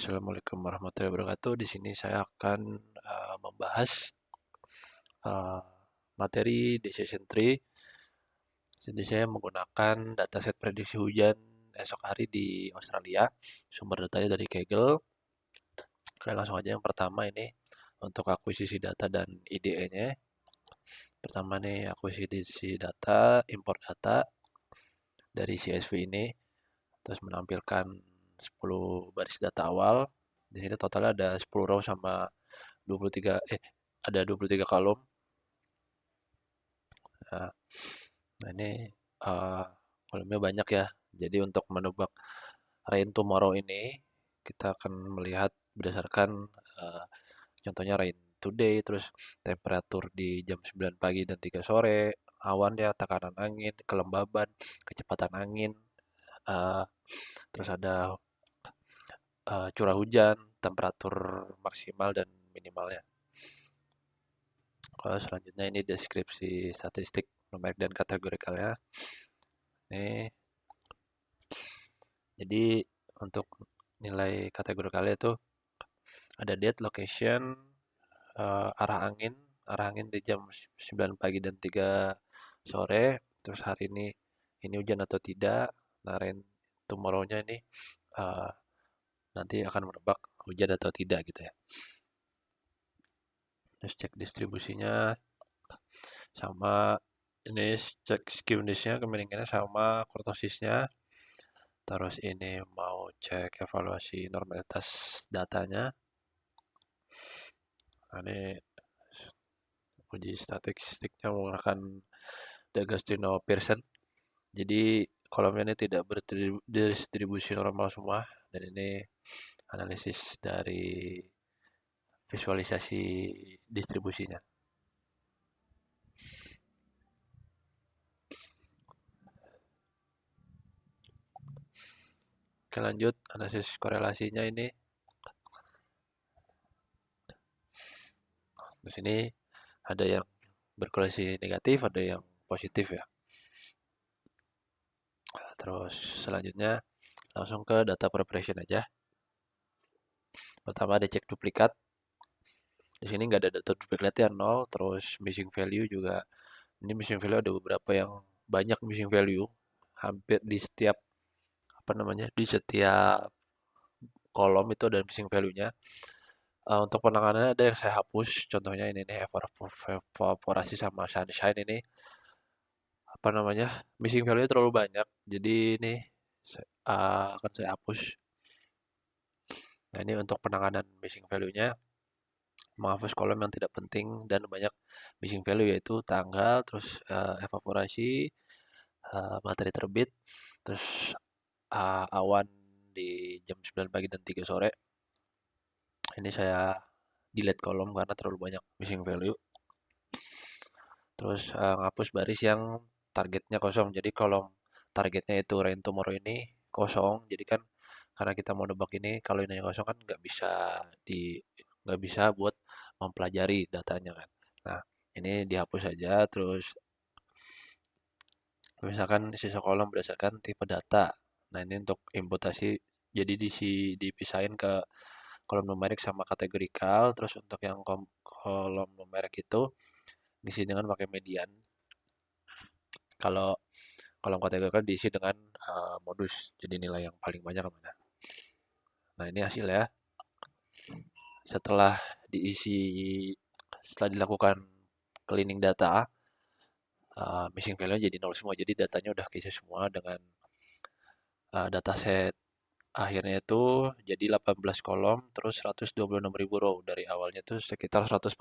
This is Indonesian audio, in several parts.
Assalamualaikum warahmatullahi wabarakatuh. Di sini saya akan membahas uh, materi Decision Tree. Jadi saya menggunakan dataset prediksi hujan esok hari di Australia. Sumber datanya dari Kaggle. Oke, langsung aja yang pertama ini untuk akuisisi data dan IDE-nya. Pertama nih akuisisi data, import data dari CSV ini, terus menampilkan 10 baris data awal. Di sini totalnya ada 10 row sama 23 ada 23 kolom. Nah, ini uh, kolomnya banyak ya. Jadi untuk menebak rain tomorrow ini kita akan melihat berdasarkan uh, contohnya rain today, terus temperatur di jam 9 pagi dan 3 sore, awannya, tekanan angin, kelembaban, kecepatan angin, uh, terus ada curah hujan, temperatur maksimal dan minimalnya. Kalau selanjutnya ini deskripsi statistik numerik dan kategorikalnya. Nih, jadi untuk nilai kategorikalnya itu ada date, location, arah angin di jam 9 pagi dan 3 sore, terus hari ini hujan atau tidak. Nah, rain tomorrow-nya ini uh, nanti akan menebak hujan atau tidak gitu ya. Terus cek distribusinya sama ini cek skewness-nya, kemiringannya sama kurtosisnya. Terus ini mau cek evaluasi normalitas datanya. Nah, ini uji statistiknya menggunakan D'Agostino Pearson. Jadi kolomnya ini tidak berdistribusi normal semua, dan ini analisis dari visualisasi distribusinya. Oke, lanjut analisis korelasinya ini. Di sini ada yang berkorelasi negatif, ada yang positif ya. Terus selanjutnya langsung ke data preparation aja. Pertama ada cek duplikat. Di sini nggak ada data duplikatnya nol. Terus missing value juga. Ini missing value ada beberapa yang banyak missing value. Hampir di setiap di setiap kolom itu ada missing value-nya. Untuk penanganannya ada yang saya hapus. Contohnya ini nih evaporasi sama sunshine ini missing value terlalu banyak. Jadi ini akan saya hapus. Nah, ini untuk penanganan missing value-nya, menghapus kolom yang tidak penting dan banyak missing value, yaitu tanggal, terus evaporasi, matahari terbit, terus awan di jam 9 pagi dan 3 sore. Ini saya delete kolom karena terlalu banyak missing value. Terus ngapus baris yang targetnya kosong. Jadi kolom targetnya itu rain tomorrow ini kosong. Jadi kan karena kita mau nebak ini, kalau ini kosong kan nggak bisa buat mempelajari datanya kan. Nah, ini dihapus saja. Terus misalkan sisa kolom berdasarkan tipe data. Nah, ini untuk imputasi jadi dipisahin ke kolom numerik sama kategorikal. Terus untuk yang kolom numerik itu diisi dengan pakai median. Kalau kolom kategorikal diisi dengan modus. Jadi nilai yang paling banyak mana. Nah, ini hasilnya. Setelah dilakukan cleaning data, missing value jadi nol semua. Jadi datanya udah keisi semua dengan dataset akhirnya itu jadi 18 kolom terus 126.000 row. Dari awalnya itu sekitar 145.000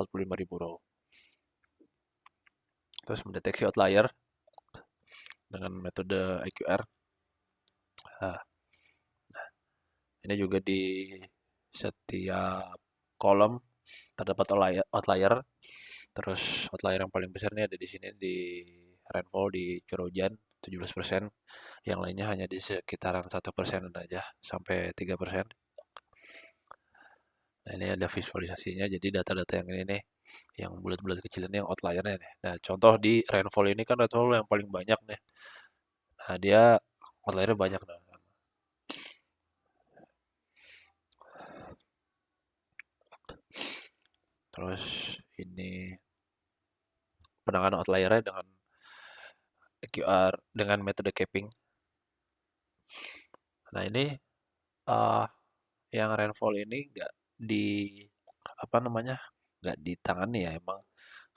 row. Terus mendeteksi outlier dengan metode IQR. Nah, ini juga di setiap kolom terdapat outlier. Terus outlier yang paling besar ini ada di sini di rainfall di curah hujan 17%. Yang lainnya hanya di sekitaran 1% aja sampai 3%. Nah, ini ada visualisasinya. Jadi data-data yang ini nih, yang bulat-bulat kecil ini yang outliernya nih. Nah, contoh di rainfall ini kan rainfall yang paling banyak nih. Nah, dia outliernya banyak. Nah. Terus ini penanganan outlier dengan QR dengan metode capping. Nah ini uh, yang rainfall ini nggak di apa namanya nggak ditangani ya emang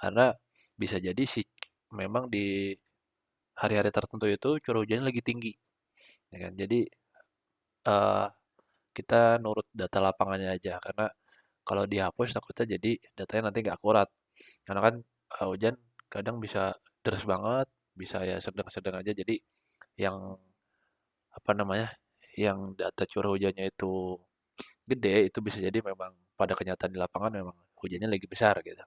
karena bisa jadi sih memang di hari-hari tertentu itu curah hujannya lagi tinggi, ya kan? Jadi uh, kita nurut data lapangannya aja karena kalau dihapus takutnya jadi datanya nanti nggak akurat. Karena kan hujan kadang bisa deras banget, bisa ya sedang-sedang aja. Jadi yang apa namanya, yang data curah hujannya itu gede, itu bisa jadi memang pada kenyataan di lapangan memang hujannya lagi besar gitu.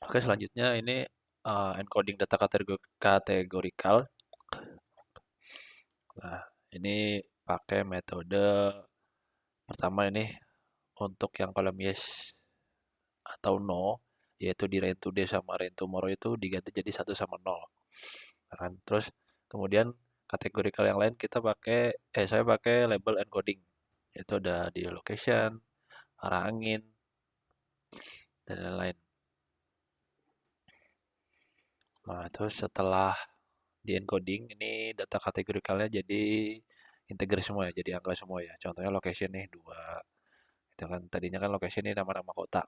Oke, selanjutnya ini encoding data kategorikal. Nah, ini pakai metode pertama ini untuk yang kolom yes atau no, yaitu di rain today sama rain tomorrow itu diganti jadi 1 sama 0. Nah, kan? Terus kemudian kategorikal yang lain kita pakai, saya pakai label encoding. Itu ada di location, arah angin, dan lain-lain. Nah, terus setelah di encoding, ini data kategorikalnya jadi integer semua ya, jadi angka semua ya. Contohnya location nih 2. Itu kan tadinya kan location ini nama-nama kota.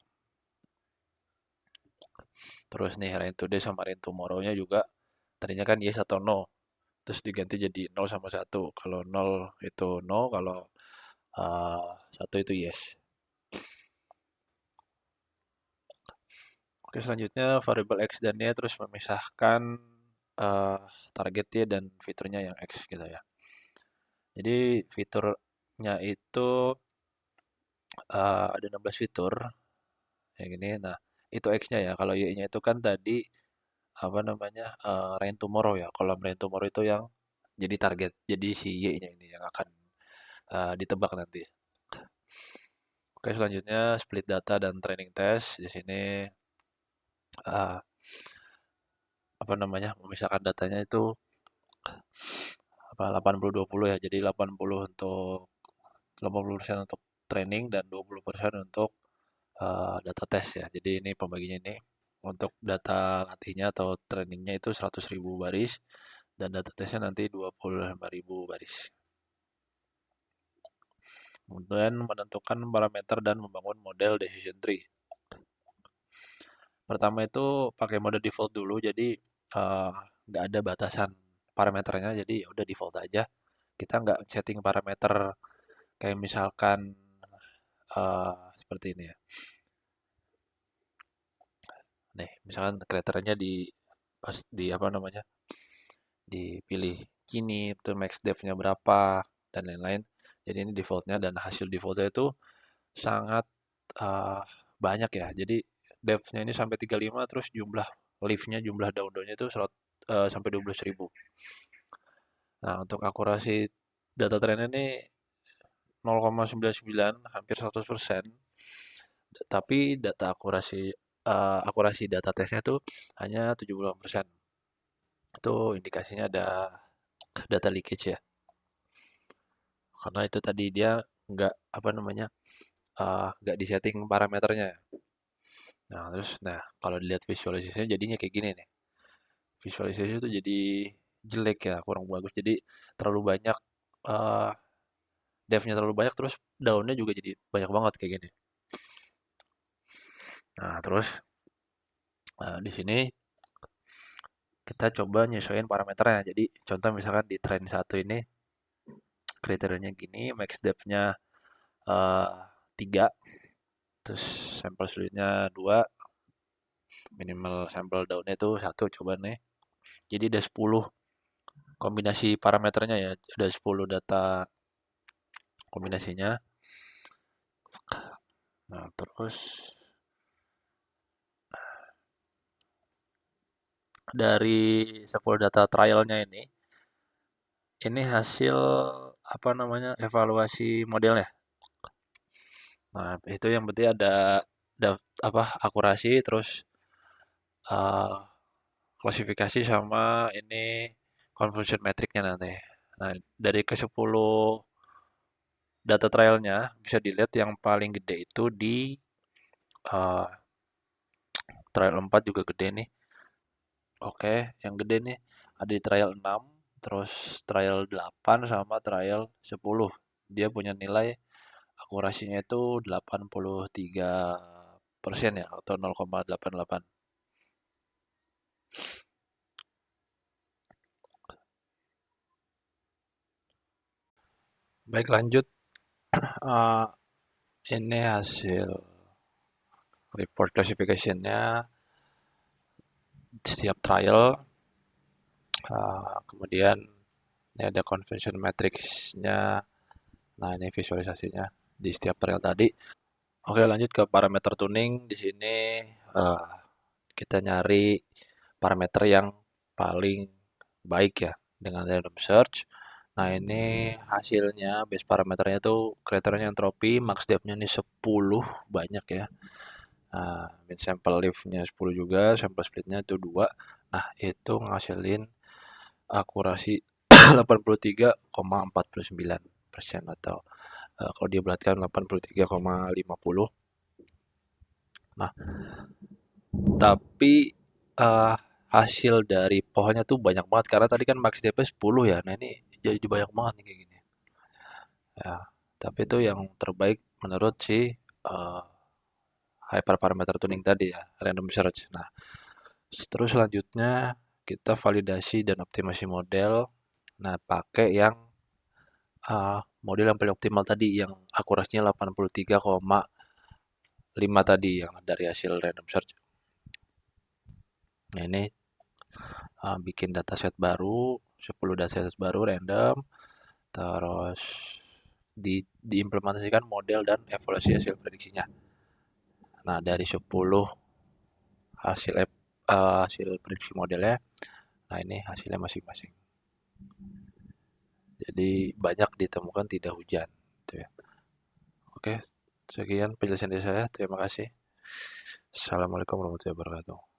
Terus nih rain today sama rain tomorrow-nya juga tadinya kan yes atau no. Terus diganti jadi 0 sama 1. Kalau 0 itu no, kalau 1 itu yes. Oke, selanjutnya variabel X dan Y terus memisahkan eh, targetnya dan fiturnya yang X gitu ya. Jadi fiturnya itu ada 16 fitur kayak gini. Nah, itu X-nya ya. Kalau Y-nya itu kan tadi apa namanya rain tomorrow ya. Kalau rain tomorrow itu yang jadi target. Jadi si Y-nya ini yang akan ditebak nanti. Oke, selanjutnya split data dan training test. Di sini eh, apa namanya memisahkan datanya itu apa 80-20 ya. Jadi 80% untuk training dan 20% untuk data test ya. Jadi ini pembaginya ini untuk data latihnya atau trainingnya itu 100.000 baris dan data testnya nanti 25.000 baris. Kemudian menentukan parameter dan membangun model decision tree. Pertama itu pakai mode default dulu, jadi nggak ada batasan parameternya, jadi ya udah default aja. Kita nggak setting parameter kayak misalkan seperti ini ya. Nih, misalkan kriterianya di apa namanya dipilih kini, itu max depth-nya berapa dan lain-lain. Jadi ini defaultnya dan hasil defaultnya itu sangat eh, banyak ya. Jadi depth-nya ini sampai 35 terus jumlah leaf-nya, jumlah daun-daunnya itu sampai 12.000. Nah, untuk akurasi data trend ini 0,99 hampir 100%. Tapi akurasi data tesnya itu hanya 70%. Itu indikasinya ada data leakage ya. Karena itu tadi dia nggak apa namanya nggak disetting parameternya. Nah kalau dilihat visualisasinya jadinya kayak gini nih. Visualisasi itu jadi jelek ya, kurang bagus. Jadi terlalu banyak uh, depth-nya terlalu banyak terus daunnya juga jadi banyak banget kayak gini. Nah, terus di sini kita coba nyesuaiin parameternya. Jadi contoh misalkan di trend satu ini kriterianya gini, max depth-nya uh, 3, terus sampel selanjutnya 2, minimal sampel daunnya itu 1 coba nih. Jadi ada 10 kombinasi parameternya ya, ada 10 data kombinasinya. Nah, terus dari 10 data trialnya ini hasil apa namanya evaluasi modelnya. Nah, itu yang penting ada apa akurasi terus eh, klasifikasi sama ini conversion metricnya nanti. Nah, dari ke 10 data trialnya bisa dilihat yang paling gede itu di uh, trial 4 juga gede nih. Oke, yang gede nih ada di trial 6, terus trial 8 sama trial 10. Dia punya nilai akurasinya itu 83% ya atau 0,88. Baik, lanjut. Eh, ini hasil report classification-nya setiap trial. Kemudian ini ada conversion matrix-nya. Nah, ini visualisasinya di setiap trial tadi. Oke, lanjut ke parameter tuning. Di sini eh, kita nyari parameter yang paling baik ya dengan random search. Nah, ini hasilnya base parameternya tuh kriteria entropi, max depth-nya ini 10, banyak ya. Min sample lift-nya 10 juga, sample split-nya itu 2. Nah, itu ngasilin akurasi 83,49% atau kalau dibulatkan 83,50. Nah, tapi eh, hasil dari pohonnya tuh banyak banget karena tadi kan max DP 10 ya. Nah, ini jadi banyak banget nih kayak gini. Ya, tapi itu yang terbaik menurut si hyperparameter tuning tadi ya, random search. Nah, terus selanjutnya kita validasi dan optimasi model. Nah, pakai yang model yang paling optimal tadi yang akurasinya 83,5 tadi yang dari hasil random search. Nah, ini bikin dataset baru, 10 dataset baru random, terus diimplementasikan model dan evaluasi hasil prediksinya. Nah, dari 10 hasil prediksi modelnya, nah ini hasilnya masing-masing. Jadi banyak ditemukan tidak hujan. Gitu ya. Oke, sekian penjelasan dari saya. Terima kasih. Assalamualaikum warahmatullahi wabarakatuh.